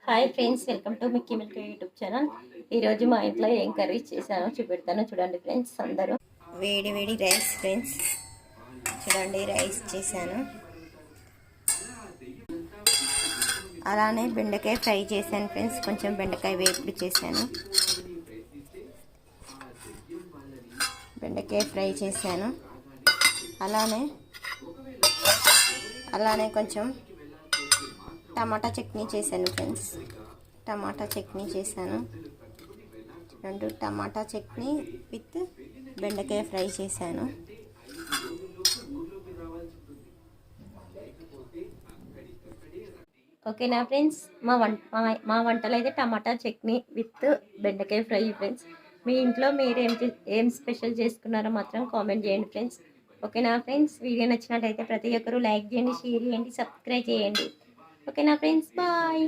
Hi friends, welcome to Mickey milk YouTube channel. ఈరోజు మా ఇంట్లో ఏం కర్రీ చేశానో చూపెడతాను చూడండి ఫ్రెండ్స్. అందరూ వేడి వేడి రైస్ ఫ్రెండ్స్, చూడండి రైస్ చేశాను. అలానే బెండకాయ ఫ్రై చేశాను ఫ్రెండ్స్, కొంచెం బెండకాయ వేపుడు చేశాను. బెండకాయ ఫ్రై చేశాను. అలానే కొంచెం టమాటా చట్నీ చేశాను ఫ్రెండ్స్. టమాటా చట్నీ చేశాను. టమాటా చట్నీ విత్ బెండకాయ ఫ్రై చేశాను. ఓకేనా ఫ్రెండ్స్, మా వంటలు అయితే టమాటా చట్నీ విత్ బెండకాయ ఫ్రై ఫ్రెండ్స్. మీ ఇంట్లో మీరు ఏం స్పెషల్ చేసుకున్నారో మాత్రం కామెంట్ చేయండి ఫ్రెండ్స్. ఓకేనా ఫ్రెండ్స్, వీడియో నచ్చినట్టయితే ప్రతి ఒక్కరూ లైక్ చేయండి, షేర్ చేయండి, సబ్స్క్రైబ్ చేయండి. ఓకేనా ఫ్రెండ్స్, బాయ్.